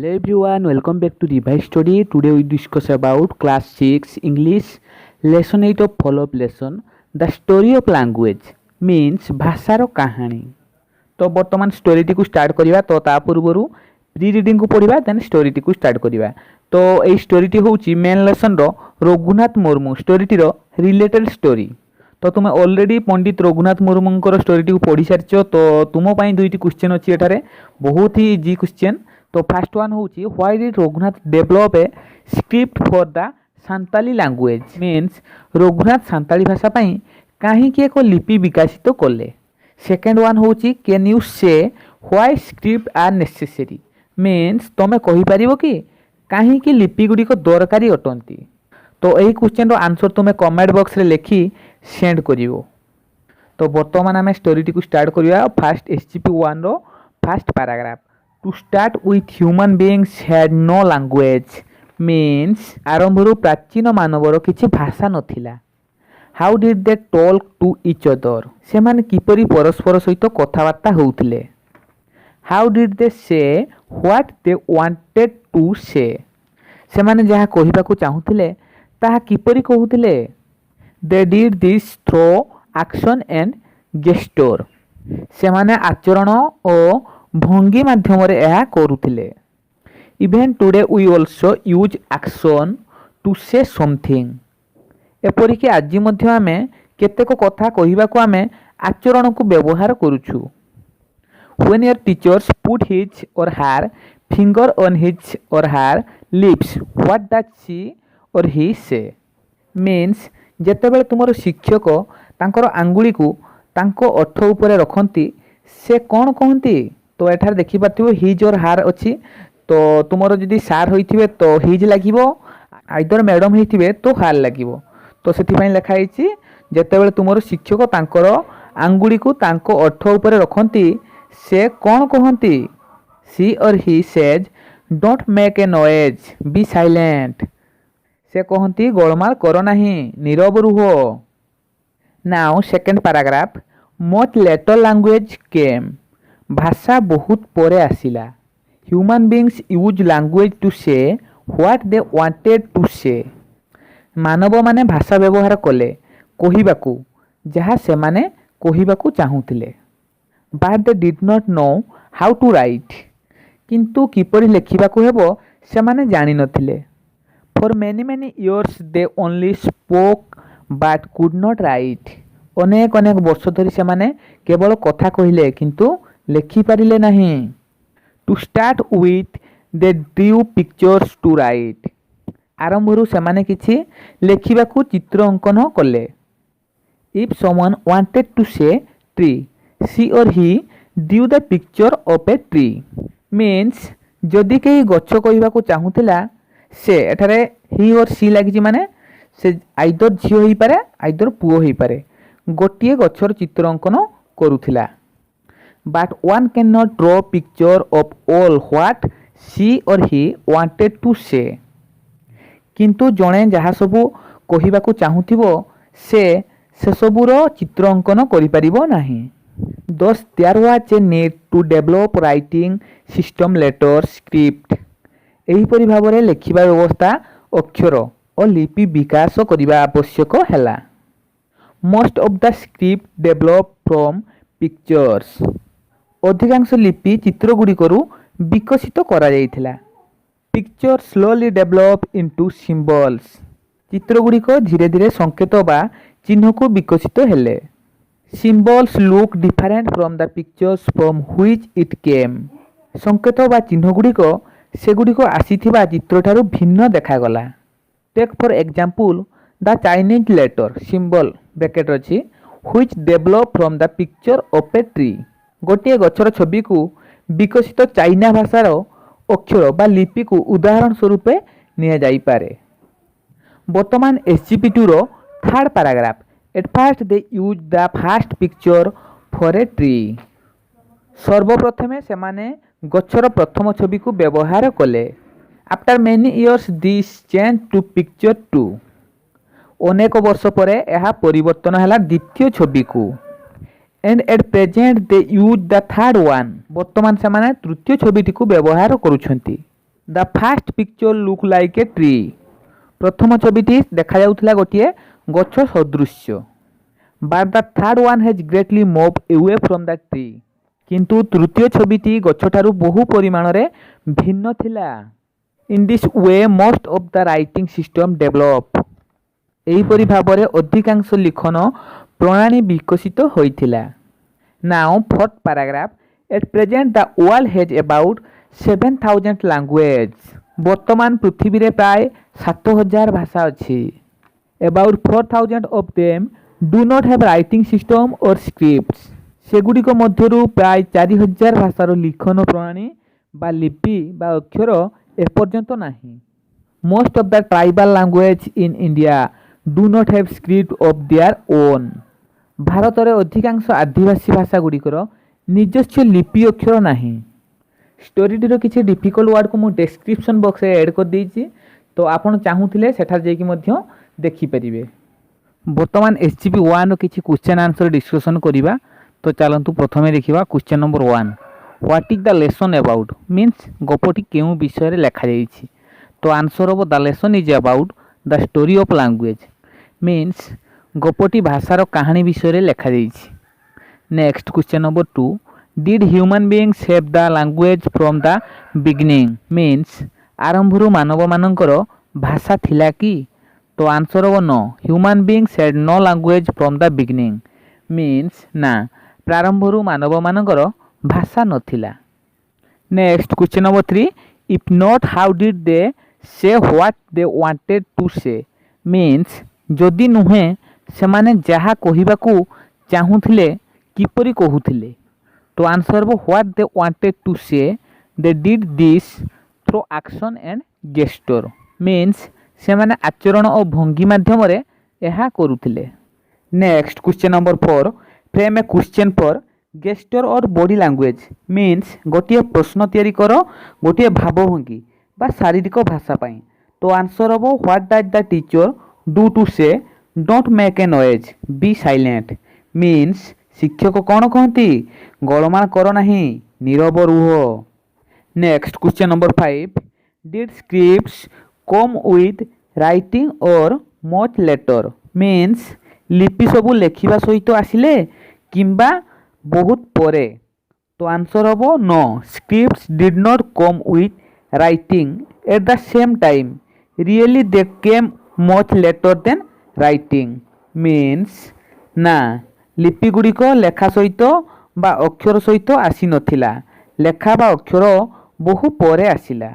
Hello everyone, welcome back to Revised Story. Today we discuss about class 6 English lesson 8 of follow-up lesson. The story of language means भाषार कहानी. तो बर्तमान story टी को start करिवा तो ता पूर्वरु pre reading को पढ़िबा then story टी को स्टार्ट करिवा. तो एई स्टोरी टी होउची मेन लेसन रो रघुनाथ मुर्मू स्टोरी टी रो रिलेटेड स्टोरी. तो तुम ऑलरेडी पंडित रघुनाथ मुर्मूंकर स्टोरी टी को पढ़ी सारिछ. तो तुम पई दुईटी क्वेश्चन अछि एठारे बहुत ही इजी क्वेश्चन. तो फर्स्ट वन होची why did Raghunath develop a script for the Santali language means Raghunath Santali भाषा पई काहेकि एक लिपि विकसित कले. सेकेंड वन होची can you say why script are necessary means तुम कहि परिबो कि काहेकि लिपि गुडी को दरकारी अटंती. तो एही क्वेश्चन रो आंसर तुम कमेंट बॉक्स रे लिखि सेंड करिवो. तो वर्तमान आम स्टोरी टी को स्टार्ट करिया. फर्स्ट एसजीपी 1 रो first paragraph. To start with, human beings had no language means आरंभरू प्राचीन मानवर किछि भाषा नथिला. How did they talk to each other सेमाने किपरि परस्पर सहित कथाबार्ता होउथिले. How did they say what they wanted to say सेमाने जहा कहिबाकू चाहुथिले ताहा किपरि कहउथिले. They did this through action and gesture सेमाने आचरण ओ भंगी माध्यम यह करुथिले. Even today we also use action to say something एपरिक आज आम केतेक कथा कहवाक आम आचरण को व्यवहार करुछु. When your teachers put his or her finger on his or हार लिप्स व्हाट डज शी और ही से मीन्स जेतेबेले तुमर शिक्षक तांकर आंगुली को तांको ओठ उपरे रखती से कौन कहती. तो एठार देखि पाथिबो हिज और हार अछि. तो तुमरो जदि सार होइथिबे तो हिज लागिबो आइदर मैडम होइथिबे तो हार लागिबो. तो सेति पई लेखा आइछि जेतेबेले तुमरो शिक्षक तांकर आंगुली को तांको ओठ ऊपर रखंती से कोन कहंती. She or he says don't make a noise be silent से कहंती गोलमाल करो नाही नीरव रुहो. Now second paragraph. Much later language came भाषा बहुत परे आसिला. Human beings use language to say what they wanted to say मानव माने भाषा व्यवहार कले कहिबाकू जहा से माने कहिबाकू चाहुथिले. But they did not know how to write किंतु किपरि लेखिबाकू हेबो से माने जानि नथिले. For many many years they only spoke but could not write अनेक अनेक वर्ष धरी से माने केवल कथा कहिले किंतु लेखि पारिले नहीं. To start with they drew pictures to write आरंभरू सेमाने किछि लेखिबाकू चित्र अंकन कले. If someone wanted to say tree she or he drew the picture of a tree means जदि कई गछ कहिबाकू चाहुथिला से एठारे ही और सी लागिछि माने से आइदर झियो होई पारे आइदर पुओ होई पारे गोटिए गछर चित्र अंकन करूथिला. But one cannot draw picture of all what she or he wanted to say. किंतु जणे जहाँ सबू कहिबाकू चाहुथिबो से सबूर चित्र अंकन करि परिबो नाही. Thus there was a need to develop writing system letter script एहीपरि भाबरे लेखिबा व्यवस्था अक्षर और लिपि विकास करिबा आवश्यक हैला. Most of the script developed from pictures अधिकांश लिपि चित्र गुड़िकरू विकसित करा जाइथिला. Picture slowly develop into symbols चित्र गुड़िक धीरे धीरे संकेत बा चिन्ह को विकसित हेले. Symbols look different from the pictures from which it came संकेत बा चिन्ह गुड़िक से गुड़िक आसीथिबा चित्र ठारू भिन्न देखागला. Take for example the Chinese letter symbol bracket अछि which develop from the picture of a tree गोटे गछर छवि को विकसित चाइना भाषार अक्षर बा लिपि को उदाहरण स्वरूप निया जाई पारे. वर्तमान एसजीपी2 रो third paragraph. At first they use the first picture for a tree सर्वप्रथमे सेमाने गछर प्रथम छवि को व्यवहार कले. After many years this change to picture 2 अनेक वर्ष परे यह परिवर्तन हैला द्वितीय छवि को. And at present they use the third one वर्तमान से माने तृतीय छविटी को व्यवहार करुछंती. The first picture look like a tree. प्रथम छविटी देखा जाउथिला गोटिए गछ सदृश्य। But the third one has greatly move away from the tree. किंतु तृतीय छविटी गछठारु बहु परिमाण रे भिन्न थिला। In this way most of the writing system develop. एहीपरि भाବରେ ଅଧିକାଂଶ लिखन प्रणाली विकसित होइथिला। Now fourth paragraph. Eight present the world has about 7000 language. वर्तमान पृथ्वी रे प्राय 7000 भाषा अछि। About 4000 of them do not have writing system और स्क्रिप्ट्स। सेगुड़िक मध्यरु प्राय 4000 भाषार लिखन प्रणाली बा लिपि बा अक्षर एपर्यंत नाही। Most of the tribal language in India do not have script of their own. Bharat रे अधिकांश आदिवासी भाषा गुड़िकर निजस्व लिपि अक्षर नाही। स्टोरीटीर किसी डिफिकल्ट वर्ड को मुझे डिस्क्रिप्शन बॉक्स में ऐड कर देइछि, तो आपण चाहूले सेठार जाइकि मध्य देखिपारे। बर्तमान एसजीपी 1 किसी क्वेश्चन आंसर डिस्कसन करिबा। तो चलतु प्रथमे देखिबा question number 1। What is the lesson about means गपटी केउ विषय रे लिखा जाइछि। तो answer of the lesson is about the story of language means गपटी भाषार कहानी विषय रे लिखा जाइछि। Next question number 2। Did human beings have the language from the beginning means आरंभरू मानव मानकर भाषा थिला कि। तो answer of no human beings had no language from the beginning means ना प्रारंभरू मानव मानकर भाषा नथिला। Next question number 3। If not how did they say what they wanted to say means जदि नुहे सेमाने जहा कहिबाकू चाहूथिले किपरि कहुथिले। तो answer of what they wanted to say they did this through action and gesture means सेमाने आचरण और भंगी माध्यम रे एहा करुथिले। Next question number 4। Frame a question for gesture or body language means गोटे प्रश्न तैयारी कर गोटे भावभंगी बा शारीरिक भाषा पाई। तो answer of what does the teacher do to say don't make a noise be silent means शिक्षक कौन कहती गोलमाल कर नहीं नीरव रुह। Next question number 5। Did scripts come with writing or much later means लिपि सबू लेखिबा सहित आसिले किंबा बहुत परे। तो answer of no scripts did not come with writing at the same time really they came much later than writing means ना लिपि गुड़िक लेखा सहित बा अक्षर सहित आसी नथिला लेखा बा अक्षर बहु परे आसिला।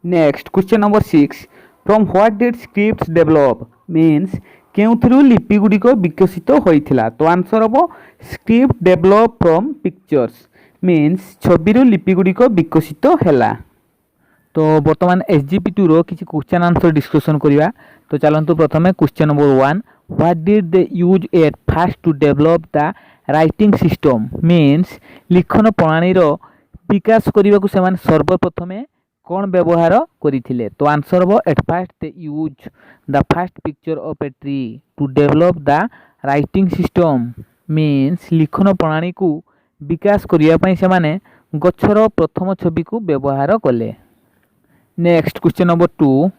Next question number 6। From what did scripts develop means केउथरु लिपि गुड़िक विकसित होइथिला। तो answer of script develop from pictures means छबिरु लिपि गुड़िक विकसित हैला। तो वर्तमान एसजीपी 2 रो किसी क्वेश्चन आंसर डिस्कशन करिवा। तो चलंतु प्रथमे question number 1। What did they use at first to develop the writing system means लिखन प्रणाली रो विकास करिबा को सेमान सर्वप्रथमे कौन व्यवहार करिथिले। तो answer of at first they use the first picture of a tree to develop the writing system means लिखन प्रणाली को विकास करिया पई सेमाने गछर प्रथम छवि को व्यवहार कले। Next question number 2।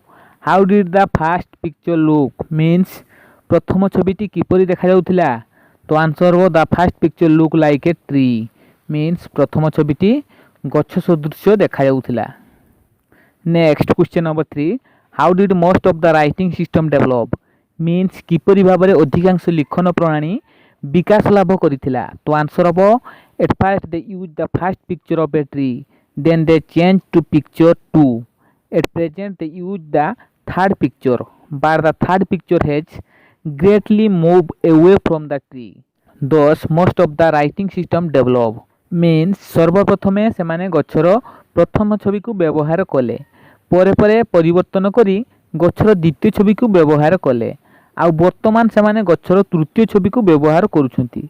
How did the first picture look means प्रथम छविटी किपरि देखा जाउथिला। तो answer of the first picture look like a tree means प्रथम छविटी गछ सदृश देखा जाउथिला। Next question number 3। How did most of the writing system develop means किपरि भाबरे अधिकांश लिखन प्रणाली विकास लाभ करिथिला। तो answer of at first they use the first picture of a tree then they change to picture 2 at present they use the third picture but the third picture has greatly move away from the tree thus most of the writing system develop means सर्वप्रथमे सेमाने गछर प्रथम छवि को व्यवहार कले परे परे परिवर्तन करी गछर द्वितीय छवि को व्यवहार कले आ वर्तमान सेमाने गछर तृतीय छवि को व्यवहार करूछंती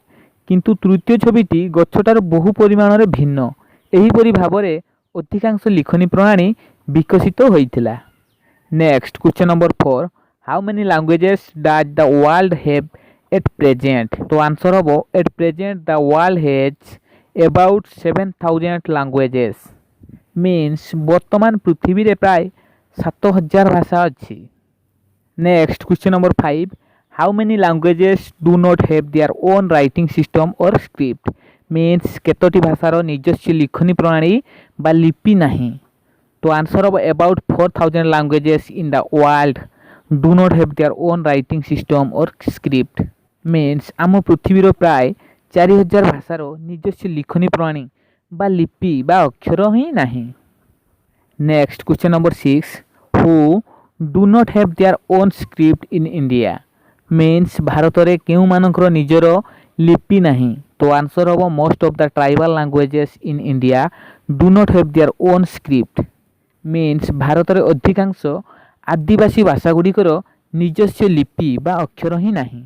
किंतु तृतीय छविटी गछटार बहु परिमाण रे भिन्न एही परि भाबरे अधिकांश लिखनी प्रणाली विकसित होइथिला। Next question number 4। How many languages does the world have at present. तो आंसर हम at present the world has about 7000 languages means वर्तमान पृथ्वी रे प्राय 7000 भाषा अच्छी। Next question number 5, how many languages do not have their own writing system और script. Means केतोटी भाषार निजस्व लिखनी प्रणाली बा लिपि नहीं। तो आंसर हम about 4000 languages in the world do not have their own writing system और स्क्रिप्ट। मीन्स आम पृथ्वीर प्राय 4000 भाषार निजस्व लिखनी प्रणाली बा लिपि बा अक्षर ही नहीं। Next question number 6, who do not have their own script in India. Means Bharat में केउ मानकर निजर लिपि नहीं। तो आंसर हम most of the tribal languages in India do not have their own script. Means Bharat में अधिकांश आदिवासी भाषागुड़िकर निजस्व लिपि बा अक्षर ही नहीं।